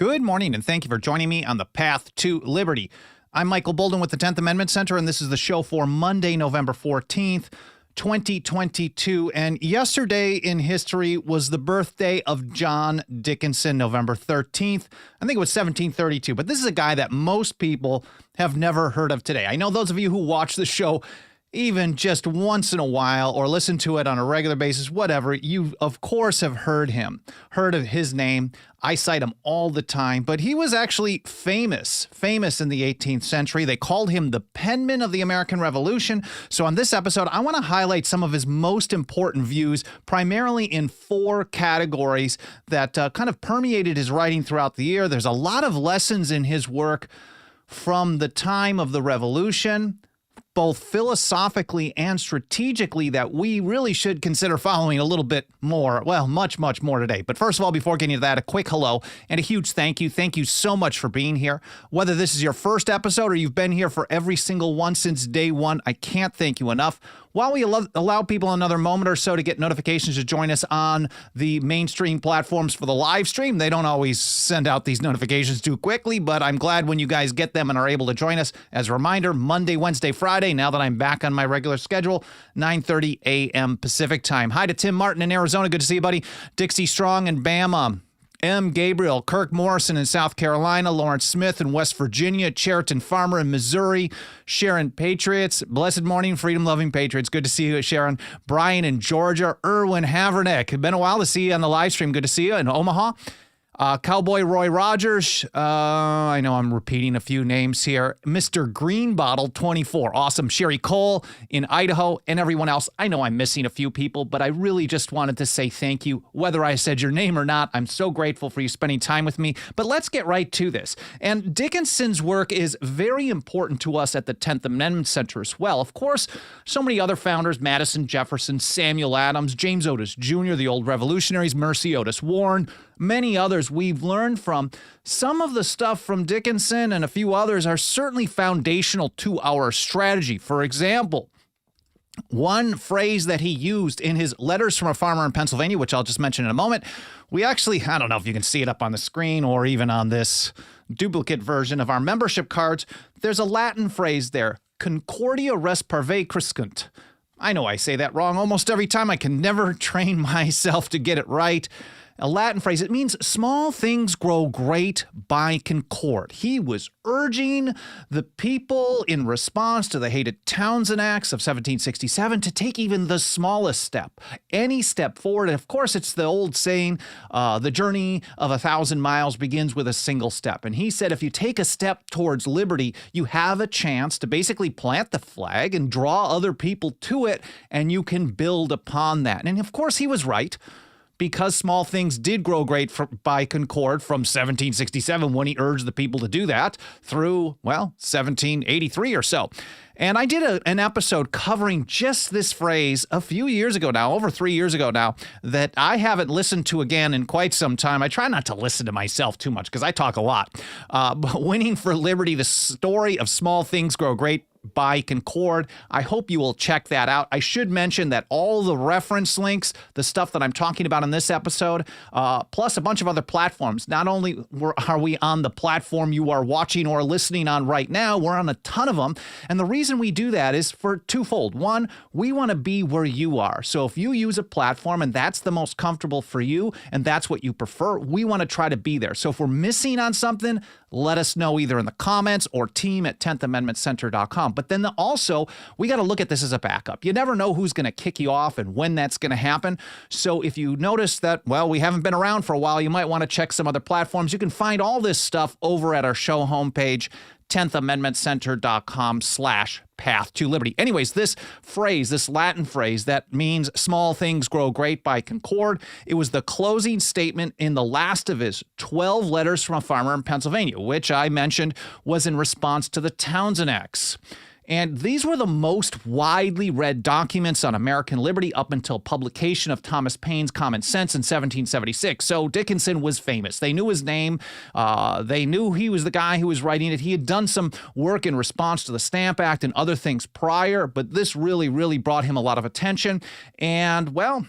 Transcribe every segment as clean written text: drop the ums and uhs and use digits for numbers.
Good morning, and thank you for joining me on the Path to Liberty. I'm Michael Bolden with the 10th Amendment Center, and this is the show for Monday, November 14th, 2022. And yesterday in history was the birthday of John Dickinson, November 13th. I think it was 1732, but this is a guy that most people have never heard of today. I know those of you who watch the show even just once in a while or listen to it on a regular basis, whatever, you of course have heard of his name. I cite him all the time, but he was actually famous in the 18th century. They called him the Penman of the American Revolution. So on this episode, I want to highlight some of his most important views, primarily in four categories that kind of permeated his writing throughout the year. There's a lot of lessons in his work from the time of the Revolution, both philosophically and strategically, that we really should consider following a little bit more, well, much more today. But first of all, before getting to that, a quick hello and a huge thank you. Thank you so much for being here. Whether this is your first episode or you've been here for every single one since day one, I can't thank you enough. While we allow people another moment or so to get notifications to join us on the mainstream platforms for the live stream, they don't always send out these notifications too quickly, but I'm glad when you guys get them and are able to join us. As a reminder, Monday, Wednesday, Friday, now that I'm back on my regular schedule, 9:30 a.m. Pacific time. Hi to Tim Martin in Arizona. Good to see you, buddy. Dixie Strong in Bama. M. Gabriel, Kirk Morrison in South Carolina, Lawrence Smith in West Virginia, Cheriton Farmer in Missouri, Sharon Patriots, blessed morning, freedom-loving Patriots. Good to see you, Sharon. Brian in Georgia, Erwin Havernick. It's been a while to see you on the live stream. Good to see you in Omaha. Cowboy Roy Rogers, I know I'm repeating a few names here. Mr. Greenbottle 24, awesome. Sherry Cole in Idaho, and everyone else. I know I'm missing a few people, but I really just wanted to say thank you. Whether I said your name or not, I'm so grateful for you spending time with me. But let's get right to this. And Dickinson's work is very important to us at the 10th Amendment Center as well. Of course, so many other founders, Madison, Jefferson, Samuel Adams, James Otis Jr., the old revolutionaries, Mercy Otis Warren, many others we've learned from. Some of the stuff from Dickinson and a few others are certainly foundational to our strategy. For example, one phrase that he used in his Letters from a Farmer in Pennsylvania, which I'll just mention in a moment, we actually, I don't know if you can see it up on the screen or even on this duplicate version of our membership cards, there's a Latin phrase there, Concordia res parve criscunt. I know I say that wrong almost every time. I can never train myself to get it right. A Latin phrase, it means small things grow great by concord. He was urging the people in response to the hated Townsend Acts of 1767 to take even the smallest step, any step forward. And of course, it's the old saying, the journey of 1,000 miles begins with a single step. And he said, if you take a step towards liberty, you have a chance to basically plant the flag and draw other people to it, and you can build upon that. And of course, he was right, because small things did grow great by concord from 1767 when he urged the people to do that through, well, 1783 or so. And I did an episode covering just this phrase a few years ago now, over 3 years ago now, that I haven't listened to again in quite some time. I try not to listen to myself too much because I talk a lot. But Winning for Liberty, the story of small things grow great by concord. I hope you will check that out. I should mention that all the reference links, the stuff that I'm talking about in this episode, plus a bunch of other platforms. Not only are we on the platform you are watching or listening on right now, we're on a ton of them. And the reason we do that is for twofold. One, we want to be where you are. So if you use a platform and that's the most comfortable for you and that's what you prefer, we want to try to be there. So if we're missing on something, let us know either in the comments or team@10thamendmentcenter.com. But then also, we got to look at this as a backup. You never know who's going to kick you off and when that's going to happen. So if you notice that, well, we haven't been around for a while, you might want to check some other platforms. You can find all this stuff over at our show homepage, 10thamendmentcenter.com/path to liberty. Anyways, this phrase, this Latin phrase that means small things grow great by concord, it was the closing statement in the last of his 12 letters from a farmer in Pennsylvania, which I mentioned was in response to the Townsend Acts. And these were the most widely read documents on American liberty up until publication of Thomas Paine's Common Sense in 1776. So Dickinson was famous. They knew his name. They knew he was the guy who was writing it. He had done some work in response to the Stamp Act and other things prior, but this really brought him a lot of attention. And, well,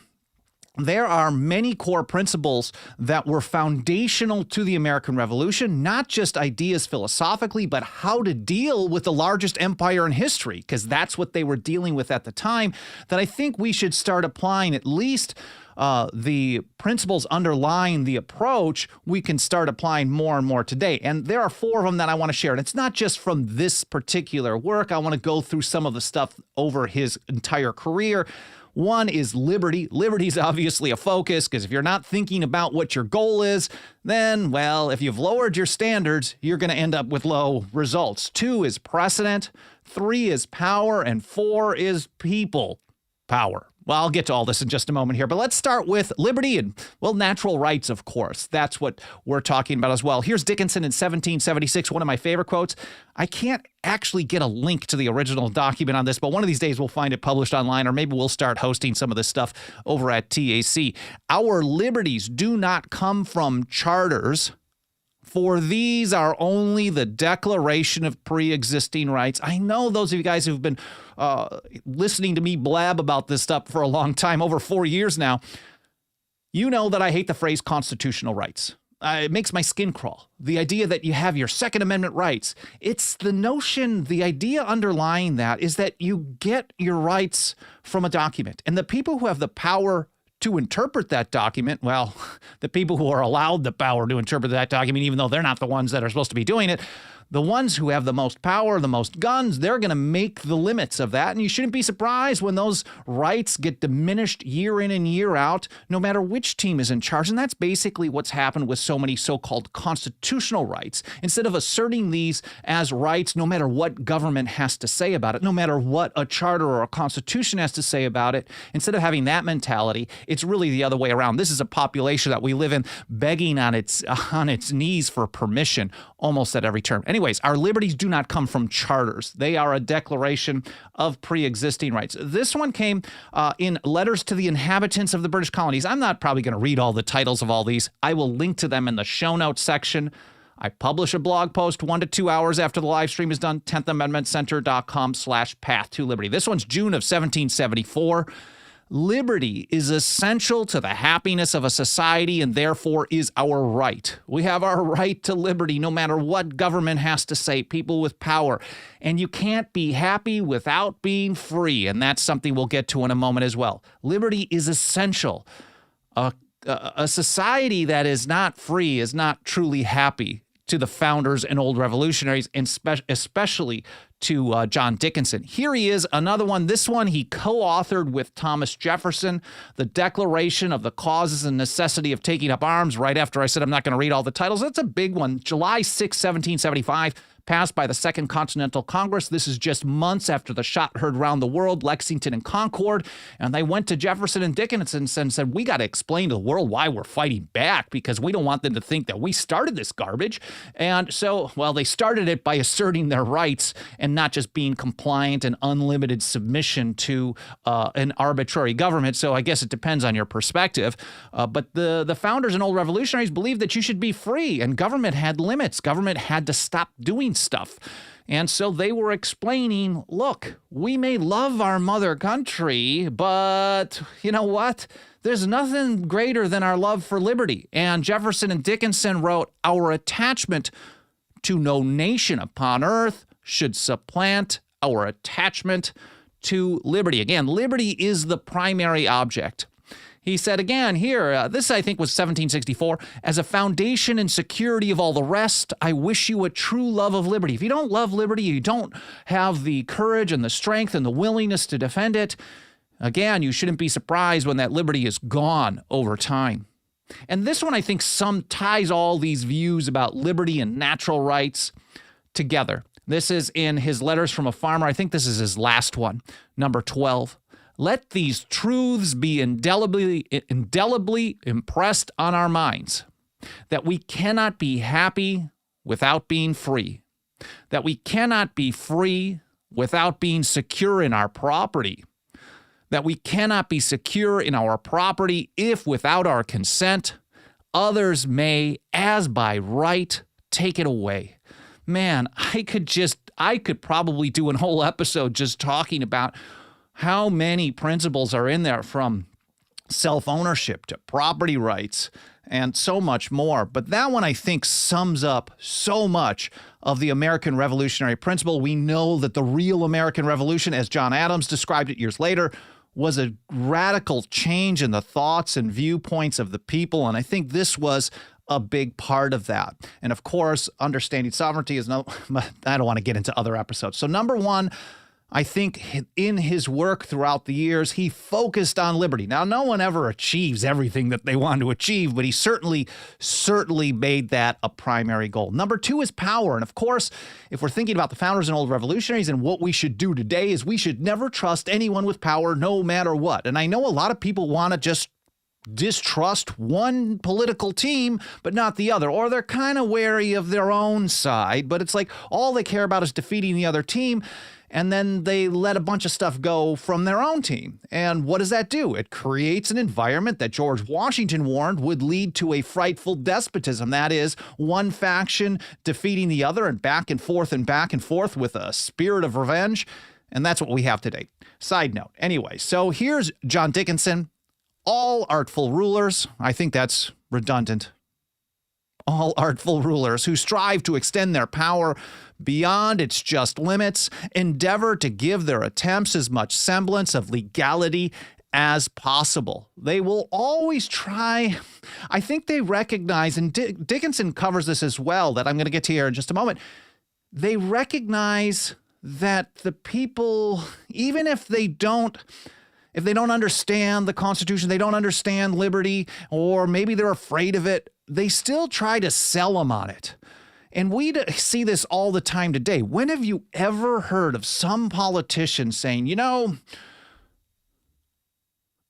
there are many core principles that were foundational to the American Revolution, not just ideas philosophically, but how to deal with the largest empire in history, because that's what they were dealing with at the time, that I think we should start applying at least the principles underlying the approach. We can start applying more and more today. And there are 4 of them that I want to share. And it's not just from this particular work. I want to go through some of the stuff over his entire career. One is liberty. Liberty is obviously a focus, because if you're not thinking about what your goal is, then, well, if you've lowered your standards, you're going to end up with low results. 2 is precedent. 3 is power. And 4 is people power. Well, I'll get to all this in just a moment here, but let's start with liberty and, well, natural rights, of course. That's what we're talking about as well. Here's Dickinson in 1776, one of my favorite quotes. I can't actually get a link to the original document on this, but one of these days we'll find it published online, or maybe we'll start hosting some of this stuff over at TAC. Our liberties do not come from charters, for these are only the declaration of pre-existing rights. I know those of you guys who've been listening to me blab about this stuff for a long time, over 4 years now, you know that I hate the phrase constitutional rights. It makes my skin crawl. The idea that you have your Second Amendment rights. It's the notion, the idea underlying that is that you get your rights from a document. And the people who have the power to interpret that document, well, the people who are allowed the power to interpret that document, even though they're not the ones that are supposed to be doing it, the ones who have the most power, the most guns, they're going to make the limits of that. And you shouldn't be surprised when those rights get diminished year in and year out, no matter which team is in charge. And that's basically what's happened with so many so-called constitutional rights. Instead of asserting these as rights, no matter what government has to say about it, no matter what a charter or a constitution has to say about it, instead of having that mentality, it's really the other way around. This is a population that we live in begging on its knees for permission almost at every turn. Anyways, our liberties do not come from charters. They are a declaration of pre-existing rights. This one came in letters to the inhabitants of the British colonies. I'm not probably going to read all the titles of all these. I will link to them in the show notes section. I publish a blog post 1 to 2 hours after the live stream is done, 10thamendmentcenter.com/path-to-liberty. This one's June of 1774. Liberty is essential to the happiness of a society and therefore is our right. We have our right to liberty no matter what government has to say, people with power. And you can't be happy without being free, and that's something we'll get to in a moment as well. Liberty is essential. A society that is not free is not truly happy, to the founders and old revolutionaries, and especially to John Dickinson. Here he is, another one. This one he co-authored with Thomas Jefferson, the Declaration of the Causes and Necessity of Taking Up Arms, right after I said I'm not going to read all the titles. That's a big one. July 6, 1775. Passed by the Second Continental Congress. This is just months after the shot heard around the world, Lexington and Concord. And they went to Jefferson and Dickinson and said, we got to explain to the world why we're fighting back, because we don't want them to think that we started this garbage. And so, well, they started it by asserting their rights and not just being compliant and unlimited submission to an arbitrary government. So I guess it depends on your perspective. But the founders and old revolutionaries believed that you should be free, and government had limits. Government had to stop doing stuff. And so they were explaining, look, we may love our mother country, but you know what? There's nothing greater than our love for liberty. And Jefferson and Dickinson wrote, our attachment to no nation upon earth should supplant our attachment to liberty. Again, liberty is the primary object. He said again here, this I think was 1764, as a foundation and security of all the rest, I wish you a true love of liberty. If you don't love liberty, you don't have the courage and the strength and the willingness to defend it, again, you shouldn't be surprised when that liberty is gone over time. And this one I think ties all these views about liberty and natural rights together. This is in his Letters from a Farmer. I think this is his last one, number 12. Let these truths be indelibly impressed on our minds, that we cannot be happy without being free, that we cannot be free without being secure in our property, that we cannot be secure in our property if without our consent, others may, as by right, take it away. Man, I could probably do a whole episode just talking about how many principles are in there, from self-ownership to property rights and so much more. But that one, I think, sums up so much of the American revolutionary principle. We know that the real American Revolution, as John Adams described it years later, was a radical change in the thoughts and viewpoints of the people. And I think this was a big part of that. And of course, understanding sovereignty is no, I don't want to get into other episodes. So number one, I think in his work throughout the years, he focused on liberty. Now, no one ever achieves everything that they want to achieve, but he certainly made that a primary goal. Number two is power. And of course, if we're thinking about the founders and old revolutionaries, and what we should do today is we should never trust anyone with power, no matter what. And I know a lot of people want to just distrust one political team, but not the other, or they're kind of wary of their own side, but it's like all they care about is defeating the other team. And then they let a bunch of stuff go from their own team. And what does that do? It creates an environment that George Washington warned would lead to a frightful despotism. That is, one faction defeating the other and back and forth with a spirit of revenge. And that's what we have today. Side note. Anyway, so here's John Dickinson. All artful rulers, I think that's redundant. All artful rulers who strive to extend their power beyond its just limits endeavor to give their attempts as much semblance of legality as possible. They will always try. I think they recognize, and Dickinson covers this as well, that I'm going to get to here in just a moment. They recognize that the people, even if they don't understand the Constitution, they don't understand liberty, or maybe they're afraid of it, they still try to sell them on it. And we see this all the time today. When have you ever heard of some politician saying, you know,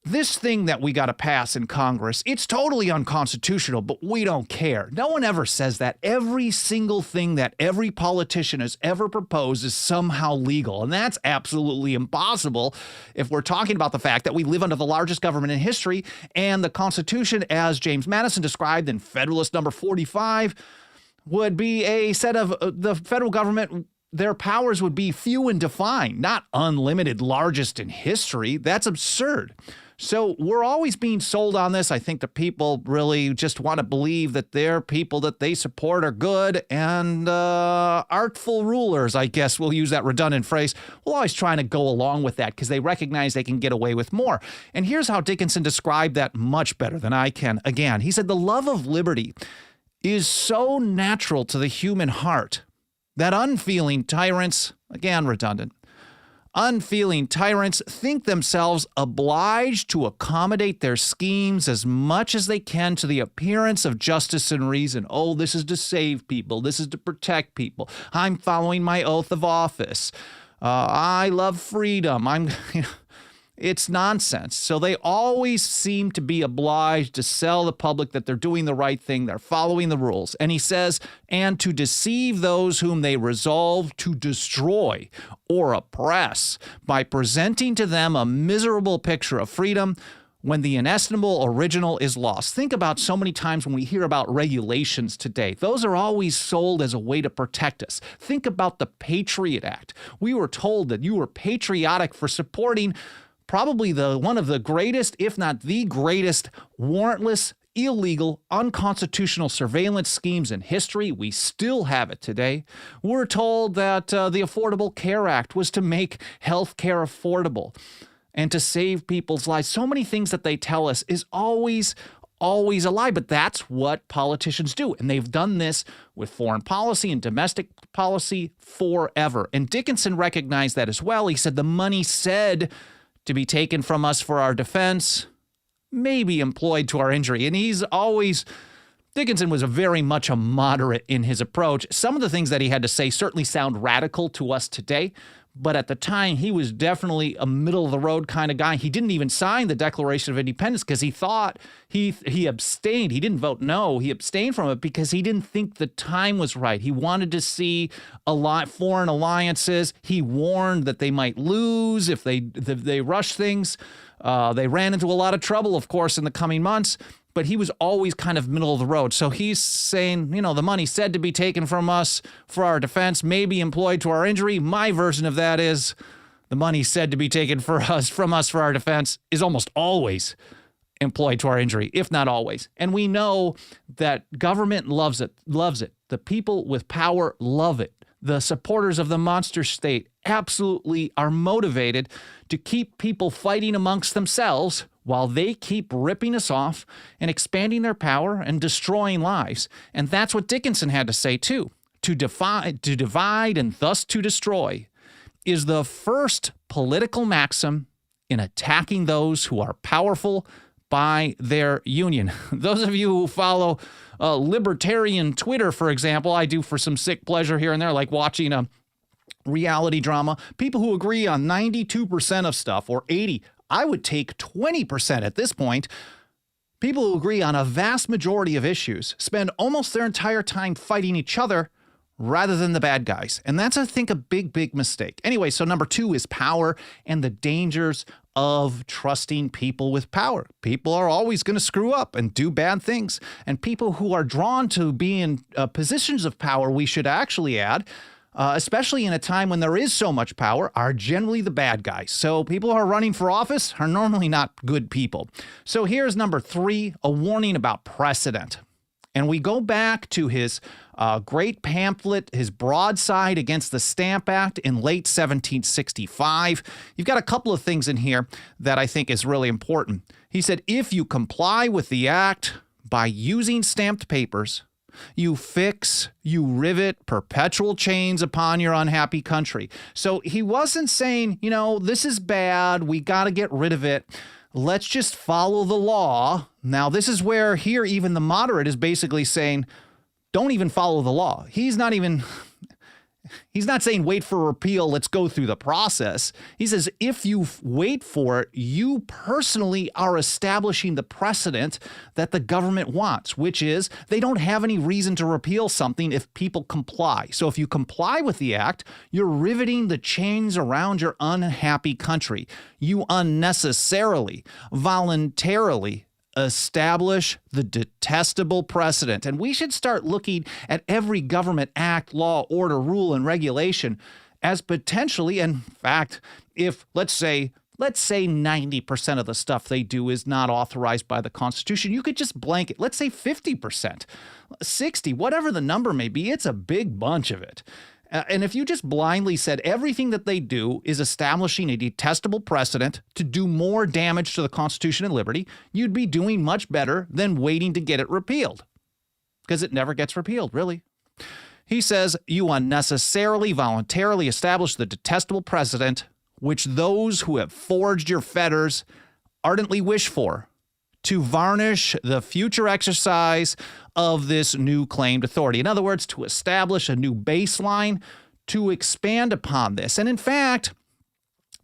this thing that we got to pass in Congress, it's totally unconstitutional, but we don't care. No one ever says that. Every single thing that every politician has ever proposed is somehow legal. And that's absolutely impossible if we're talking about the fact that we live under the largest government in history, and the Constitution, as James Madison described in Federalist number 45, would be a set of the federal government. Their powers would be few and defined, not unlimited, largest in history. That's absurd. So we're always being sold on this. I think the people really just want to believe that their people that they support are good, and artful rulers, I guess we'll use that redundant phrase, will always trying to go along with that because they recognize they can get away with more. And here's how Dickinson described that much better than I can. Again, he said, the love of liberty is so natural to the human heart that unfeeling tyrants, again redundant, unfeeling tyrants think themselves obliged to accommodate their schemes as much as they can to the appearance of justice and reason. Oh, this is to save people. This is to protect people. I'm following my oath of office. I love freedom. It's nonsense. So they always seem to be obliged to sell the public that they're doing the right thing, they're following the rules. And he says, and to deceive those whom they resolve to destroy or oppress by presenting to them a miserable picture of freedom when the inestimable original is lost. Think about so many times when we hear about regulations today. Those are always sold as a way to protect us. Think about the Patriot Act. We were told that you were patriotic for supporting probably one of the greatest, if not the greatest, warrantless, illegal, unconstitutional surveillance schemes in history. We still have it today. We're told that the Affordable Care Act was to make health care affordable and to save people's lives. So many things that they tell us is always a lie, but that's what politicians do. And they've done this with foreign policy and domestic policy forever. And Dickinson recognized that as well. He said the money said to be taken from us for our defense may be employed to our injury. And Dickinson was very much a moderate in his approach. Some of the things that he had to say certainly sound radical to us today, but at the time, he was definitely a middle-of-the-road kind of guy. He didn't even sign the Declaration of Independence because he thought he abstained. He didn't vote no. He abstained from it because he didn't think the time was right. He wanted to see foreign alliances. He warned that they might lose if they rushed things. They ran into a lot of trouble, of course, in the coming months. But he was always kind of middle of the road. So he's saying, the money said to be taken from us for our defense may be employed to our injury. My version of that is the money said to be taken from us for our defense is almost always employed to our injury, if not always. And we know that government loves it. The people with power love it. The supporters of the monster state absolutely are motivated to keep people fighting amongst themselves while they keep ripping us off and expanding their power and destroying lives. And that's what Dickinson had to say too. To divide and thus to destroy is the first political maxim in attacking those who are powerful by their union. Those of you who follow libertarian Twitter, for example, I do for some sick pleasure here and there, like watching a reality drama. People who agree on 92% of stuff, or 80, I would take 20% at this point. People who agree on a vast majority of issues spend almost their entire time fighting each other rather than the bad guys. And that's, I think, a big, big mistake. Anyway, so number 2 is power and the dangers of trusting people with power. People are always going to screw up and do bad things. And people who are drawn to be in positions of power, we should actually add, especially in a time when there is so much power, are generally the bad guys. So people who are running for office are normally not good people. So here's number 3, a warning about precedent. And we go back to his great pamphlet, his broadside against the Stamp Act in late 1765. You've got a couple of things in here that I think is really important. He said, if you comply with the act by using stamped papers, you fix, you rivet perpetual chains upon your unhappy country. So he wasn't saying, this is bad, we got to get rid of it. Let's just follow the law. Now, this is where here even the moderate is basically saying, don't even follow the law. He's not saying wait for repeal, let's go through the process. He says if you wait for it, you personally are establishing the precedent that the government wants, which is they don't have any reason to repeal something if people comply. So if you comply with the act, you're riveting the chains around your unhappy country. You unnecessarily, voluntarily establish the detestable precedent. And we should start looking at every government act, law, order, rule, and regulation as potentially, in fact, if let's say 90% of the stuff they do is not authorized by the Constitution, you could just blanket, let's say 50%, 60, whatever the number may be, it's a big bunch of it. And if you just blindly said everything that they do is establishing a detestable precedent to do more damage to the Constitution and liberty, you'd be doing much better than waiting to get it repealed. Because it never gets repealed, really. He says, you unnecessarily, voluntarily establish the detestable precedent which those who have forged your fetters ardently wish for, to varnish the future exercise of this new claimed authority. In other words, to establish a new baseline to expand upon this. And in fact,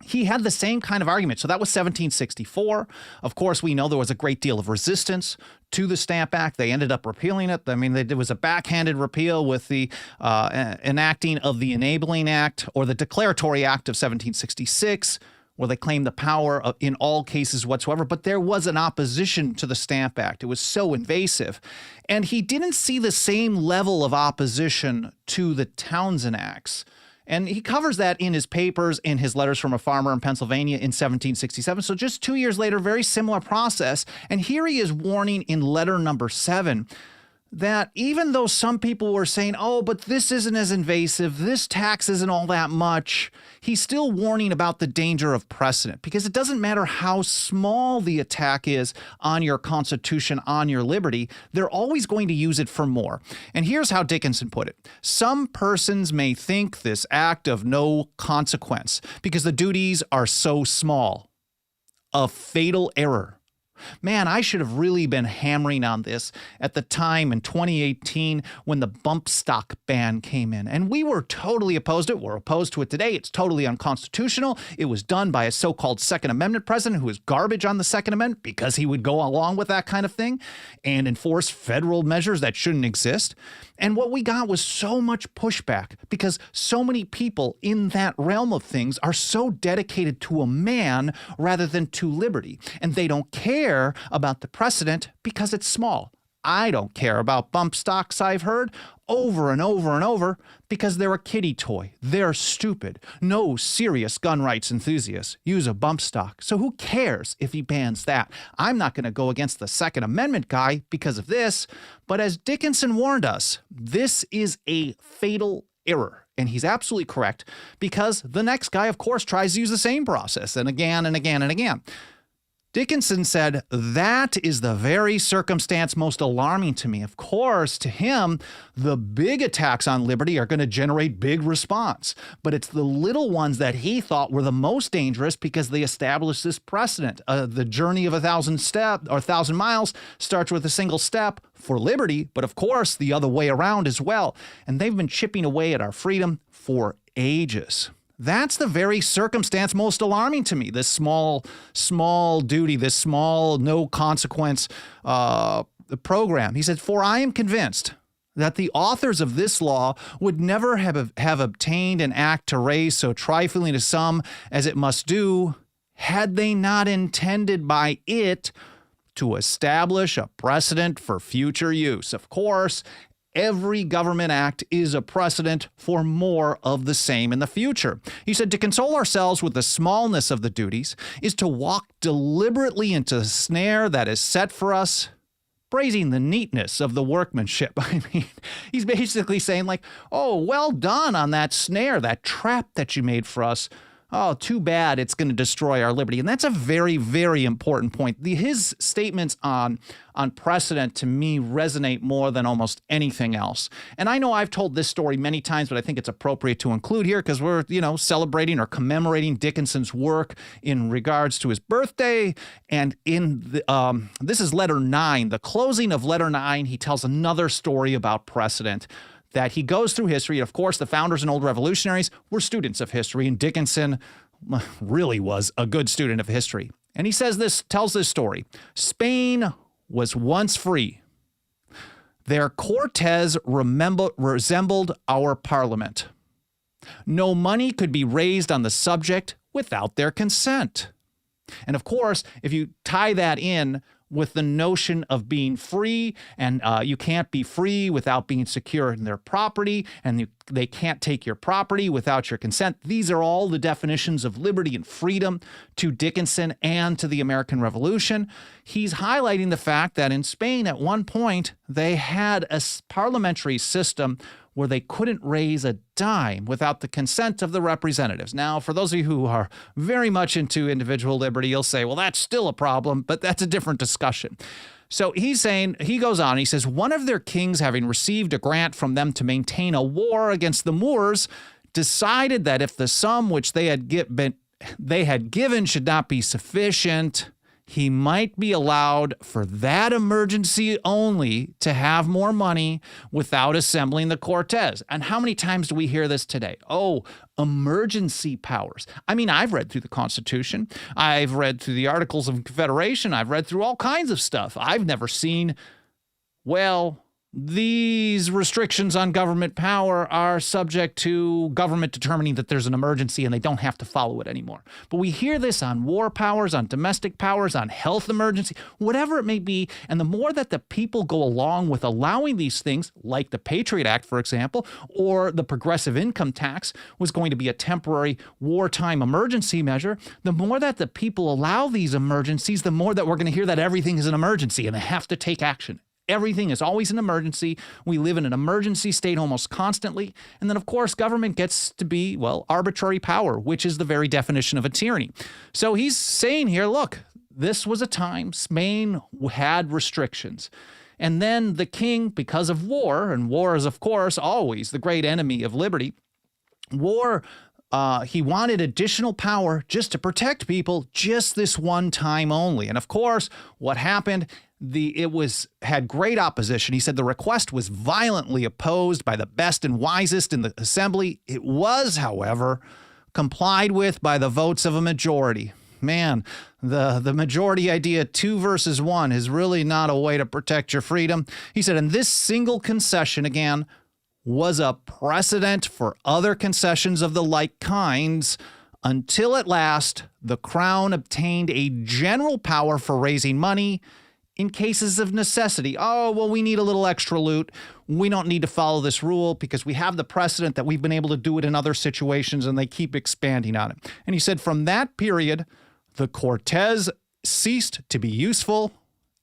he had the same kind of argument. So that was 1764. Of course, we know there was a great deal of resistance to the Stamp Act. They ended up repealing it. I mean, there was a backhanded repeal with the enacting of the Enabling Act or the Declaratory Act of 1766, where they claimed the power in all cases whatsoever. But there was an opposition to the Stamp Act. It was so invasive. And he didn't see the same level of opposition to the Townshend Acts. And he covers that in his papers, in his letters from a farmer in Pennsylvania in 1767. So just 2 years later, very similar process. And here he is warning in letter number 7 that even though some people were saying, oh, but this isn't as invasive, this tax isn't all that much, he's still warning about the danger of precedent, because it doesn't matter how small the attack is on your Constitution, on your liberty, they're always going to use it for more. And here's how Dickinson put it. Some persons may think this act of no consequence because the duties are so small. A fatal error. Man, I should have really been hammering on this at the time in 2018 when the bump stock ban came in. And we were totally opposed to it. We're opposed to it today. It's totally unconstitutional. It was done by a so-called Second Amendment president who was garbage on the Second Amendment because he would go along with that kind of thing and enforce federal measures that shouldn't exist. And what we got was so much pushback because so many people in that realm of things are so dedicated to a man rather than to liberty. And they don't care about the precedent because it's small. I don't care about bump stocks, I've heard over and over and over, because they're a kiddie toy. They're stupid. No serious gun rights enthusiasts use a bump stock. So who cares if he bans that? I'm not going to go against the Second Amendment guy because of this. But as Dickinson warned us, this is a fatal error. And he's absolutely correct, because the next guy, of course, tries to use the same process and again and again and again. Dickinson said, that is the very circumstance most alarming to me. Of course, to him, the big attacks on liberty are going to generate big response. But it's the little ones that he thought were the most dangerous because they established this precedent. The journey of 1,000 miles starts with a single step for liberty, but of course, the other way around as well. And they've been chipping away at our freedom for ages. That's the very circumstance most alarming to me, this small duty, this small, no consequence program. He said, for I am convinced that the authors of this law would never have obtained an act to raise so trifling a sum as it must do, had they not intended by it to establish a precedent for future use. Of course, every government act is a precedent for more of the same in the future. He said, to console ourselves with the smallness of the duties is to walk deliberately into the snare that is set for us, praising the neatness of the workmanship. I mean, he's basically saying like, oh, well done on that snare, that trap that you made for us. Oh, too bad it's going to destroy our liberty. And that's a very, very important point. His statements on precedent, to me, resonate more than almost anything else. And I know I've told this story many times, but I think it's appropriate to include here because we're, celebrating or commemorating Dickinson's work in regards to his birthday. And in this is letter 9, the closing of letter 9, he tells another story about precedent, that he goes through history. Of course, the founders and old revolutionaries were students of history, and Dickinson really was a good student of history. And he tells this story. Spain was once free. Their Cortes resembled our parliament. No money could be raised on the subject without their consent. And of course, if you tie that in with the notion of being free, and you can't be free without being secure in their property, and they can't take your property without your consent. These are all the definitions of liberty and freedom to Dickinson and to the American Revolution. He's highlighting the fact that in Spain at one point, they had a parliamentary system where they couldn't raise a dime without the consent of the representatives. Now, for those of you who are very much into individual liberty, you'll say, well, that's still a problem, but that's a different discussion. So he's saying, he goes on, he says, one of their kings, having received a grant from them to maintain a war against the Moors, decided that if the sum which they had given should not be sufficient, he might be allowed for that emergency only to have more money without assembling the Cortes. And how many times do we hear this today? Oh, emergency powers. I mean, I've read through the Constitution. I've read through the Articles of Confederation. I've read through all kinds of stuff. I've never seen, well, these restrictions on government power are subject to government determining that there's an emergency and they don't have to follow it anymore. But we hear this on war powers, on domestic powers, on health emergency, whatever it may be. And the more that the people go along with allowing these things, like the Patriot Act, for example, or the progressive income tax was going to be a temporary wartime emergency measure, the more that the people allow these emergencies, the more that we're going to hear that everything is an emergency and they have to take action. Everything is always an emergency. We live in an emergency state almost constantly. And then, of course, government gets to be, well, arbitrary power, which is the very definition of a tyranny. So he's saying here, look, this was a time Spain had restrictions. And then the king, because of war, and war is, of course, always the great enemy of liberty, he wanted additional power just to protect people just this one time only. And of course, what happened? It had great opposition. He said the request was violently opposed by the best and wisest in the assembly. It was, however, complied with by the votes of a majority. Man, the majority idea, 2 versus 1, is really not a way to protect your freedom. He said, and this single concession, again, was a precedent for other concessions of the like kinds, until at last the crown obtained a general power for raising money in cases of necessity. Oh, well, we need a little extra loot. We don't need to follow this rule because we have the precedent that we've been able to do it in other situations, and they keep expanding on it. And he said from that period, the Cortes ceased to be useful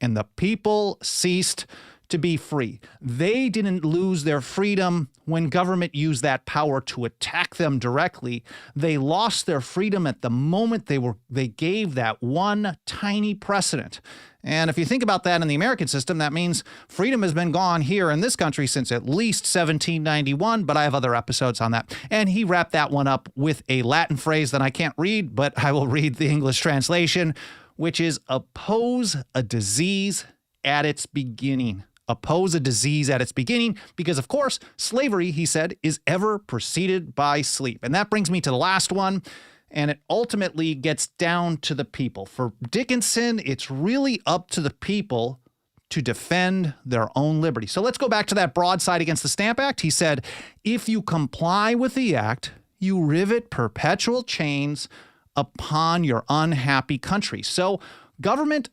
and the people ceased to be free. They didn't lose their freedom when government used that power to attack them directly. They lost their freedom at the moment they gave that one tiny precedent. And if you think about that in the American system, that means freedom has been gone here in this country since at least 1791, but I have other episodes on that. And he wrapped that one up with a Latin phrase that I can't read, but I will read the English translation, which is oppose a disease at its beginning. Oppose a disease at its beginning, because, of course, slavery, he said, is ever preceded by sleep. And that brings me to the last one, and it ultimately gets down to the people. For Dickinson, it's really up to the people to defend their own liberty. So let's go back to that broadside against the Stamp Act. He said, if you comply with the act, you rivet perpetual chains upon your unhappy country. So government,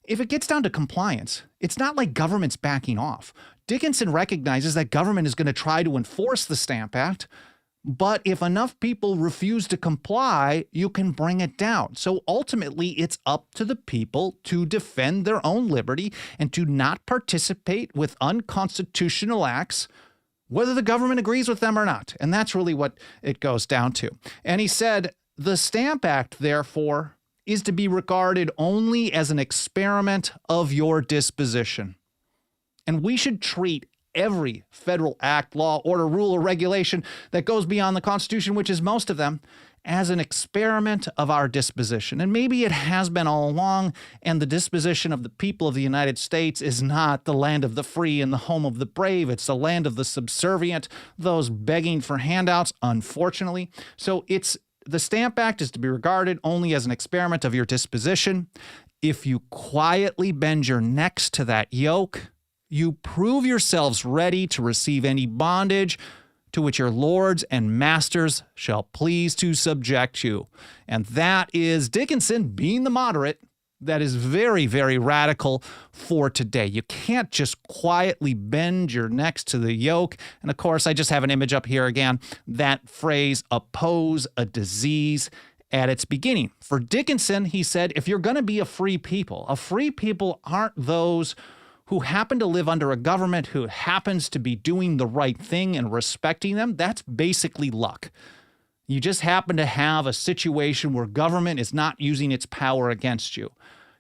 if it gets down to compliance, it's not like government's backing off. Dickinson recognizes that government is going to try to enforce the Stamp Act, but if enough people refuse to comply, you can bring it down. So ultimately, it's up to the people to defend their own liberty and to not participate with unconstitutional acts, whether the government agrees with them or not. And that's really what it goes down to. And he said, the Stamp Act, therefore, is to be regarded only as an experiment of your disposition. And we should treat every federal act, law, order, rule, or regulation that goes beyond the Constitution, which is most of them, as an experiment of our disposition. And maybe it has been all along, and the disposition of the people of the United States is not the land of the free and the home of the brave. It's the land of the subservient, those begging for handouts, unfortunately. So the Stamp Act is to be regarded only as an experiment of your disposition. If you quietly bend your necks to that yoke, you prove yourselves ready to receive any bondage to which your lords and masters shall please to subject you. And that is Dickinson being the moderate. That is very, very radical for today. You can't just quietly bend your necks to the yoke. And of course, I just have an image up here again, that phrase, oppose a disease at its beginning. For Dickinson, he said, if you're going to be a free people aren't those who happen to live under a government who happens to be doing the right thing and respecting them. That's basically luck. You just happen to have a situation where government is not using its power against you.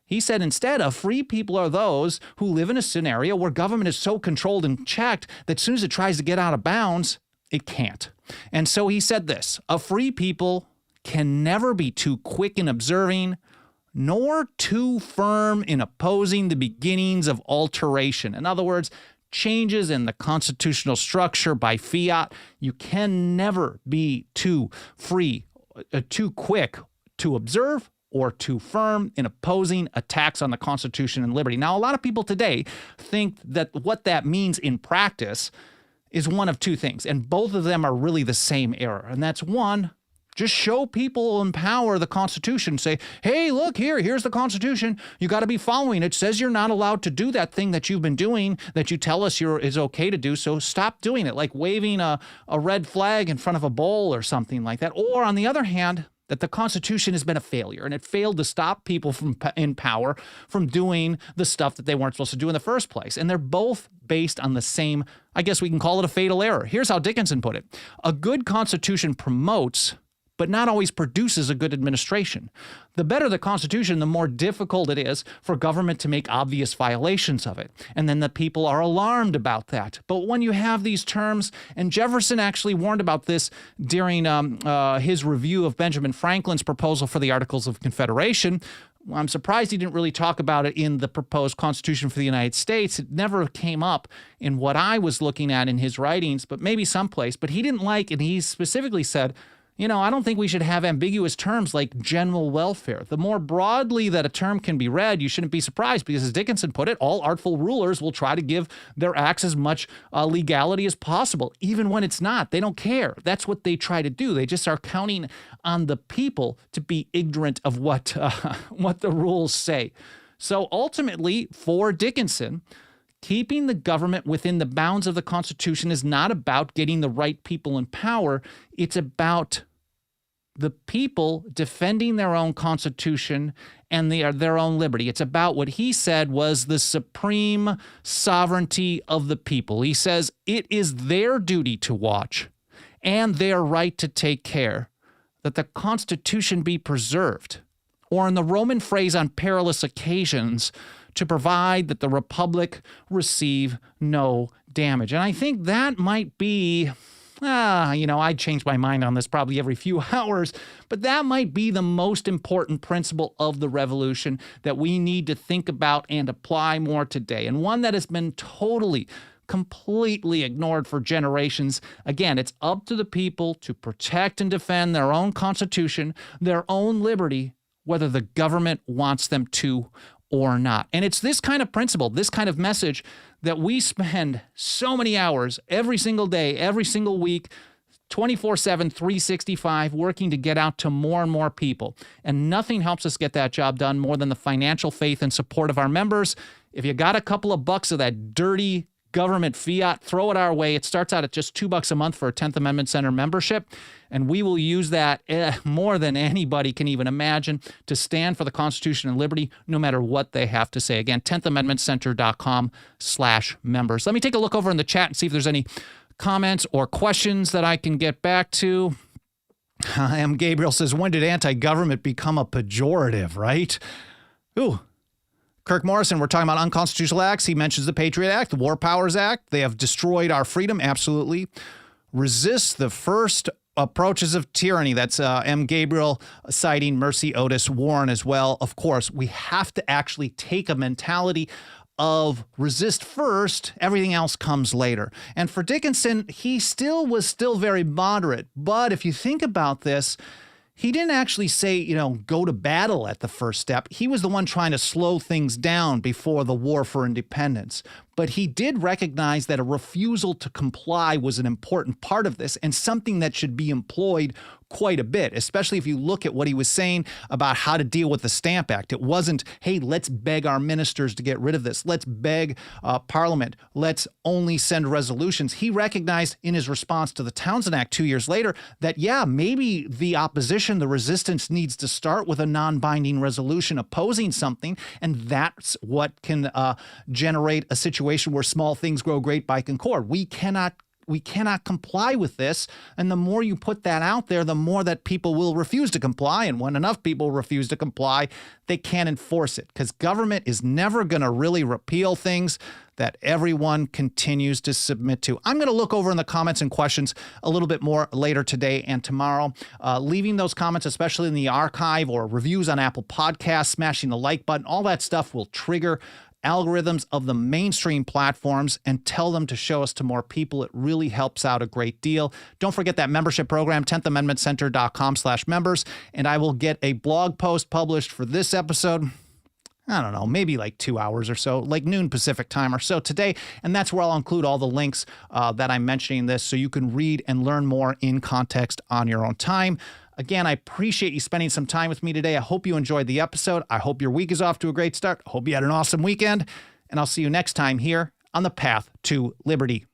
He said instead, a free people are those who live in a scenario where government is so controlled and checked that as soon as it tries to get out of bounds, it can't. And so he said this, a free people can never be too quick in observing, nor too firm in opposing the beginnings of alteration. In other words, changes in the constitutional structure by fiat. You can never be too free, too quick to observe or too firm in opposing attacks on the Constitution and liberty. Now, a lot of people today think that what that means in practice is one of two things, and both of them are really the same error. And that's one, just show people in power the Constitution. Say, hey, look, here's the Constitution. You got to be following it. It says you're not allowed to do that thing that you've been doing that you tell us is okay to do, so stop doing it, like waving a red flag in front of a bowl or something like that. Or on the other hand, that the Constitution has been a failure and it failed to stop people from in power from doing the stuff that they weren't supposed to do in the first place. And they're both based on the same, I guess we can call it a fatal error. Here's how Dickinson put it. A good Constitution promotes, but not always produces a good administration. The better the Constitution, the more difficult it is for government to make obvious violations of it. And then the people are alarmed about that. But when you have these terms, and Jefferson actually warned about this during his review of Benjamin Franklin's proposal for the Articles of Confederation. I'm surprised he didn't really talk about it in the proposed Constitution for the United States. It never came up in what I was looking at in his writings, but maybe someplace. But he didn't like, and he specifically said, I don't think we should have ambiguous terms like general welfare. The more broadly that a term can be read, you shouldn't be surprised because, as Dickinson put it, all artful rulers will try to give their acts as much legality as possible, even when it's not. They don't care. That's what they try to do. They just are counting on the people to be ignorant of what the rules say. So ultimately, for Dickinson, keeping the government within the bounds of the Constitution is not about getting the right people in power. It's about the people defending their own Constitution and their own liberty. It's about what he said was the supreme sovereignty of the people. He says it is their duty to watch and their right to take care that the Constitution be preserved, or in the Roman phrase, on perilous occasions, to provide that the Republic receive no damage. And I think that might be, I change my mind on this probably every few hours, but that might be the most important principle of the revolution that we need to think about and apply more today, and one that has been completely ignored for generations. Again, it's up to the people to protect and defend their own Constitution, their own liberty, whether the government wants them to or not. And it's this kind of principle, this kind of message that we spend so many hours every single day, every single week, 24/7, 365, working to get out to more and more people. And nothing helps us get that job done more than the financial faith and support of our members. If you got a couple of bucks of that dirty government fiat, throw it our way. It starts out at just $2 a month for a 10th Amendment Center membership, and we will use that more than anybody can even imagine to stand for the Constitution and liberty, no matter what they have to say. Again, 10thamendmentcenter.com/members. Let me take a look over in the chat and see if there's any comments or questions that I can get back to. Gabriel says, when did anti-government become a pejorative, right? Ooh. Kirk Morrison, we're talking about unconstitutional acts. He mentions the Patriot Act, the War Powers Act. They have destroyed our freedom. Absolutely. Resist the first approaches of tyranny. That's M. Gabriel citing Mercy Otis Warren as well. Of course, we have to actually take a mentality of resist first, everything else comes later. And for Dickinson, he was still very moderate. But if you think about this, he didn't actually say, go to battle at the first step. He was the one trying to slow things down before the war for independence. But he did recognize that a refusal to comply was an important part of this and something that should be employed quite a bit, especially if you look at what he was saying about how to deal with the Stamp Act. It wasn't, hey, let's beg our ministers to get rid of this. Let's beg Parliament. Let's only send resolutions. He recognized in his response to the Townsend Act 2 years later that, maybe the opposition, the resistance needs to start with a non-binding resolution opposing something, and that's what can generate a situation where small things grow great by concord. We cannot comply with this. And the more you put that out there, the more that people will refuse to comply. And when enough people refuse to comply, they can't enforce it, because government is never going to really repeal things that everyone continues to submit to. I'm going to look over in the comments and questions a little bit more later today and tomorrow. Leaving those comments, especially in the archive or reviews on Apple Podcasts, smashing the like button, all that stuff will trigger algorithms of the mainstream platforms and tell them to show us to more people. It really helps out a great deal. Don't forget that membership program, 10thamendmentcenter.com/members, and I will get a blog post published for this episode. I don't know, maybe like 2 hours or so, like noon Pacific time or so today. And that's where I'll include all the links that I'm mentioning this, so you can read and learn more in context on your own time. Again, I appreciate you spending some time with me today. I hope you enjoyed the episode. I hope your week is off to a great start. I hope you had an awesome weekend. And I'll see you next time here on the Path to Liberty.